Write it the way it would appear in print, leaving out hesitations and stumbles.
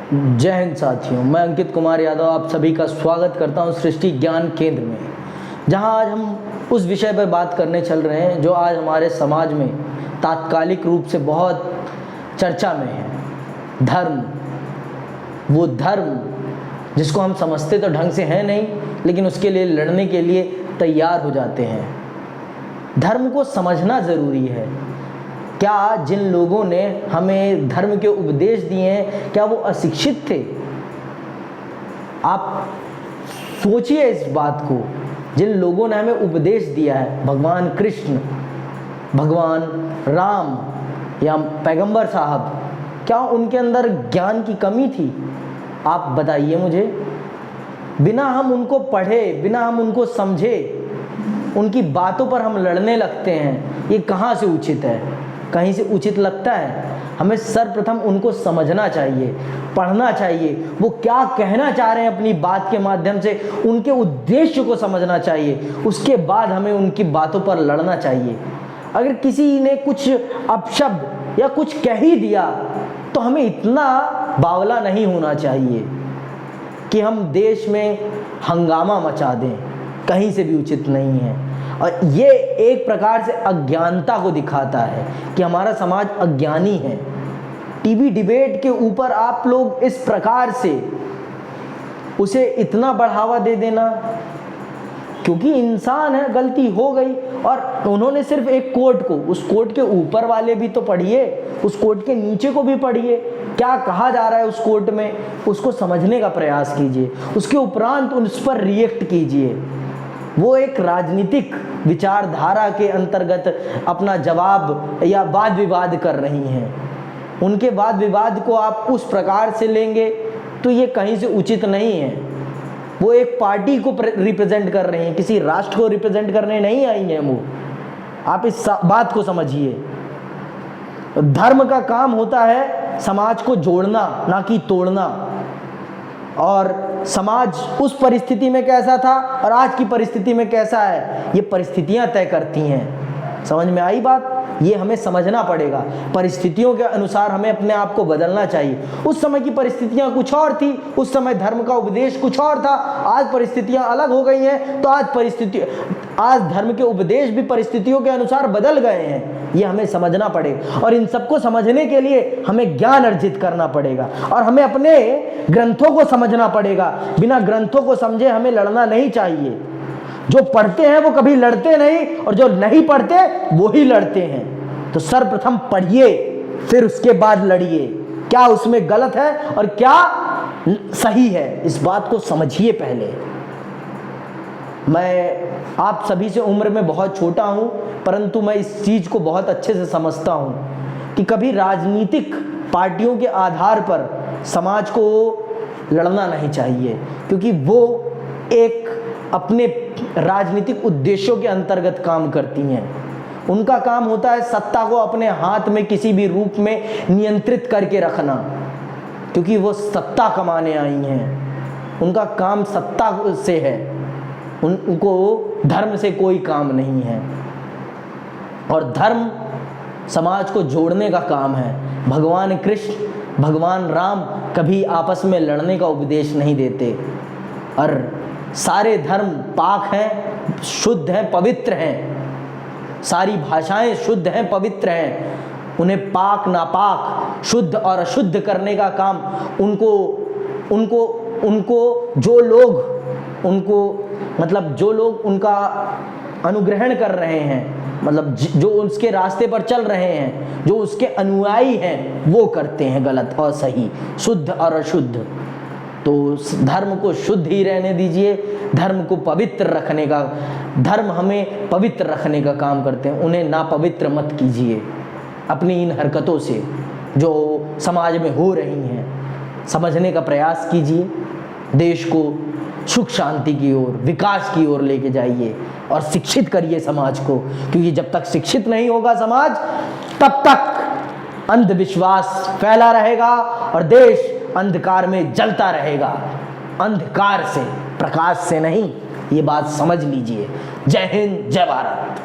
जय हिंद साथियों, मैं अंकित कुमार यादव आप सभी का स्वागत करता हूं सृष्टि ज्ञान केंद्र में, जहां आज हम उस विषय पर बात करने चल रहे हैं जो आज हमारे समाज में तात्कालिक रूप से बहुत चर्चा में है। धर्म, वो धर्म जिसको हम समझते तो ढंग से हैं नहीं, लेकिन उसके लिए लड़ने के लिए तैयार हो जाते हैं। धर्म को समझना ज़रूरी है। क्या जिन लोगों ने हमें धर्म के उपदेश दिए हैं, क्या वो अशिक्षित थे? आप सोचिए इस बात को। जिन लोगों ने हमें उपदेश दिया है, भगवान कृष्ण, भगवान राम या पैगंबर साहब, क्या उनके अंदर ज्ञान की कमी थी? आप बताइए मुझे। बिना हम उनको पढ़े, बिना हम उनको समझे, उनकी बातों पर हम लड़ने लगते हैं, ये कहाँ से उचित है? कहीं से उचित लगता है? हमें सर्वप्रथम उनको समझना चाहिए, पढ़ना चाहिए, वो क्या कहना चाह रहे हैं अपनी बात के माध्यम से, उनके उद्देश्य को समझना चाहिए। उसके बाद हमें उनकी बातों पर लड़ना चाहिए। अगर किसी ने कुछ अपशब्द या कुछ कह ही दिया तो हमें इतना बावला नहीं होना चाहिए कि हम देश में हंगामा मचा दें। कहीं से भी उचित नहीं है। और ये एक प्रकार से अज्ञानता को दिखाता है कि हमारा समाज अज्ञानी है। टीवी डिबेट के ऊपर आप लोग इस प्रकार से उसे इतना बढ़ावा दे देना, क्योंकि इंसान है, गलती हो गई। और उन्होंने सिर्फ एक कोट को, उस कोट के ऊपर वाले भी तो पढ़िए, उस कोट के नीचे को भी पढ़िए, क्या कहा जा रहा है उस कोट में, उसको समझने का प्रयास कीजिए। उसके उपरांत उस पर रिएक्ट कीजिए। वो एक राजनीतिक विचारधारा के अंतर्गत अपना जवाब या वाद विवाद कर रही हैं। उनके वाद विवाद को आप उस प्रकार से लेंगे तो ये कहीं से उचित नहीं है। वो एक पार्टी को रिप्रेजेंट कर रहे हैं, किसी राष्ट्र को रिप्रेजेंट करने नहीं आई हैं वो। आप इस बात को समझिए। धर्म का काम होता है समाज को जोड़ना, ना कि तोड़ना। और समाज उस परिस्थिति में कैसा था और आज की परिस्थिति में कैसा है, ये परिस्थितियां तय करती हैं। समझ में आई बात? ये हमें समझना पड़ेगा। परिस्थितियों के अनुसार हमें अपने आप को बदलना चाहिए। उस समय की परिस्थितियां कुछ और थी, उस समय धर्म का उपदेश कुछ और था। आज परिस्थितियां अलग हो गई हैं, तो आज धर्म के उपदेश भी परिस्थितियों के अनुसार बदल गए हैं। ये हमें समझना पड़ेगा। और इन सबको समझने के लिए हमें ज्ञान अर्जित करना पड़ेगा और हमें अपने ग्रंथों को समझना पड़ेगा। बिना ग्रंथों को समझे हमें लड़ना नहीं चाहिए। जो पढ़ते हैं वो कभी लड़ते नहीं, और जो नहीं पढ़ते वो ही लड़ते हैं। तो सर्वप्रथम पढ़िए, फिर उसके बाद लड़िए। क्या उसमें गलत है और क्या सही है, इस बात को समझिए पहले। मैं आप सभी से उम्र में बहुत छोटा हूं, परंतु मैं इस चीज को बहुत अच्छे से समझता हूं कि कभी राजनीतिक पार्टियों के आधार पर समाज को लड़ना नहीं चाहिए, क्योंकि वो एक अपने राजनीतिक उद्देश्यों के अंतर्गत काम करती हैं। उनका काम होता है सत्ता को अपने हाथ में किसी भी रूप में नियंत्रित करके रखना, क्योंकि वो सत्ता कमाने आई हैं। उनका काम सत्ता से है, उनको धर्म से कोई काम नहीं है। और धर्म समाज को जोड़ने का काम है। भगवान कृष्ण, भगवान राम कभी आपस में लड़ने का उपदेश नहीं देते। और सारे धर्म पाक हैं, शुद्ध हैं, पवित्र हैं। सारी भाषाएं शुद्ध हैं, पवित्र हैं। उन्हें पाक नापाक, शुद्ध और अशुद्ध करने का काम उनको जो लोग उनका अनुग्रहण कर रहे हैं, मतलब जो उसके रास्ते पर चल रहे हैं, जो उसके अनुयायी हैं, वो करते हैं गलत और सही, शुद्ध और अशुद्ध। तो धर्म को शुद्ध ही रहने दीजिए। धर्म को पवित्र रखने का, धर्म हमें पवित्र रखने का काम करते हैं। उन्हें नापवित्र मत कीजिए अपनी इन हरकतों से जो समाज में हो रही हैं। समझने का प्रयास कीजिए। देश को सुख शांति की ओर, विकास की ओर लेके जाइए और शिक्षित करिए समाज को, क्योंकि जब तक शिक्षित नहीं होगा समाज, तब तक अंधविश्वास फैला रहेगा और देश अंधकार में जलता रहेगा। अंधकार से, प्रकाश से नहीं। ये बात समझ लीजिए। जय हिंद, जय भारत।